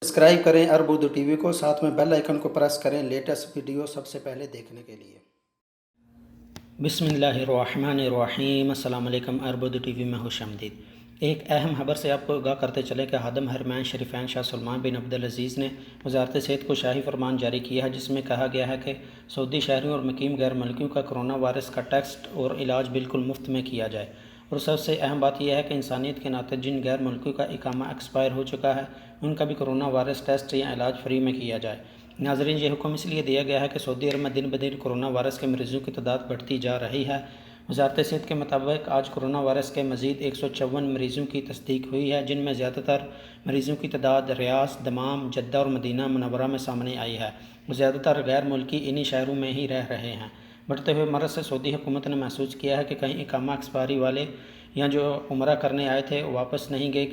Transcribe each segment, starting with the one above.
Subscribe करें अरब Urdu TV को, साथ में बेल आइकन को प्रेस करें लेटेस्ट वीडियो सबसे पहले देखने के लिए। बिस्मिल्लाहिर्रहमानिर्रहीम। अस्सलाम वालेकुम। अरब उर्दू टीवी में खुशामदीद। एक अहम खबर से आपको आगाह करते चले कि हादम हरमैन शरीफैन शाह सलमान बिन अब्दुल अज़ीज़ ने वज़ारत सेहत को शाही फरमान जारी किया है, जिसमें कहा गया है कि सऊदी शहरियों और मुकीम गैर मुल्कियों का कोरोना वायरस का टेस्ट और इलाज बिल्कुल मुफ्त में किया जाए। और सबसे अहम बात यह है कि इंसानियत के नाते जिन गैर मुल्कियों का इकामा एक्सपायर हो चुका है उनका भी कोरोना वायरस टेस्ट या इलाज फ्री में किया जाए। नाज़रीन, ये हुक्म इसलिए दिया गया है कि सऊदी अरब में दिन ब दिन कोरोना वायरस के मरीज़ों की तादाद बढ़ती जा रही है। वज़ारत सेहत के मुताबिक आज कोरोना वायरस के मज़ीद 154 मरीज़ों की तस्दीक हुई है, जिनमें ज़्यादातर मरीज़ों की तादाद रियास, दमाम, जद्दा और मदीना मुनव्वरा में सामने आई है। ज़्यादातर गैर मुल्की इन्हीं शहरों में ही रह रहे हैं। बढ़ते हुए मरज़ से सऊदी हुकूमत ने महसूस किया है कि कहीं इकामा एक्सपायरी वाले या जो उम्रा करने आए थे वापस नहीं गए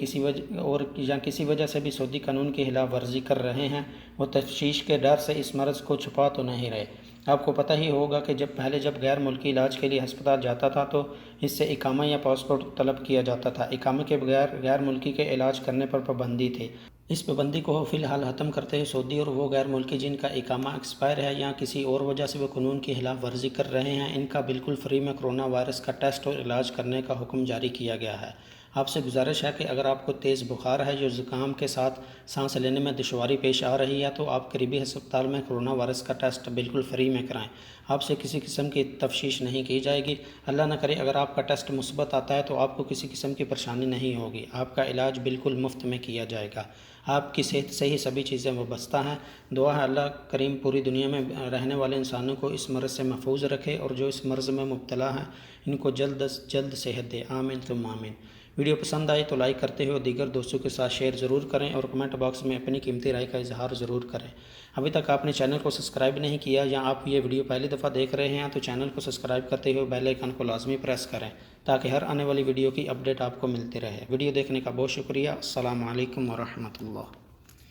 किसी वजह से भी सऊदी कानून की खिलाफ वर्जी कर रहे हैं, वो तफ्तीश के डर से इस मर्ज़ को छुपा तो नहीं रहे। आपको पता ही होगा कि जब गैर मुल्की इलाज के लिए अस्पताल जाता था तो इससे इकामा या पासपोर्ट तलब किया जाता था। इकामे के बगैर गैर मुल्की के इलाज करने पर पाबंदी थी। इस पाबंदी को फ़िलहाल ख़त्म करते हुए सऊदी और वो गैर मुल्की जिनका इकामा एक्सपायर है या किसी और वजह से वो कानून की खिलाफ वर्जी कर रहे हैं, इनका बिल्कुल फ्री में कोरोना वायरस का टेस्ट और इलाज करने का हुक्म जारी किया गया है। आपसे गुजारिश है कि अगर आपको तेज़ बुखार है या ज़ुकाम के साथ सांस लेने में दुश्वारी पेश आ रही है तो आप करीबी अस्पताल में कोरोना वायरस का टेस्ट बिल्कुल फ्री में कराएं। आपसे किसी किस्म की तफ्तीश नहीं की जाएगी। अल्लाह न करे अगर आपका टेस्ट मुस्बत आता है तो आपको किसी किस्म की परेशानी नहीं होगी। आपका इलाज बिल्कुल मुफ्त में किया जाएगा। आपकी सेहत से ही सभी चीज़ें वाबस्ता हैं। दुआ है अल्लाह करीम पूरी दुनिया में रहने वाले इंसानों को इस मर्ज़ से महफूज रखे और जो इस मर्ज़ में मुब्तला हैं इनको जल्द से जल्द सेहत दे। आमीन तुम आमीन। वीडियो पसंद आए तो लाइक करते हुए दीगर दोस्तों के साथ शेयर ज़रूर करें और कमेंट बॉक्स में अपनी कीमती राय का इजहार ज़रूर करें। अभी तक आपने चैनल को सब्सक्राइब नहीं किया या आप ये वीडियो पहली दफ़ा देख रहे हैं तो चैनल को सब्सक्राइब करते हुए बेल आइकन को लाजमी प्रेस करें ताकि हर आने वाली वीडियो की अपडेट आपको मिलती रहे। वीडियो देखने का बहुत शुक्रिया। अस्सलामु अलैकुम व रहमतुल्लाह।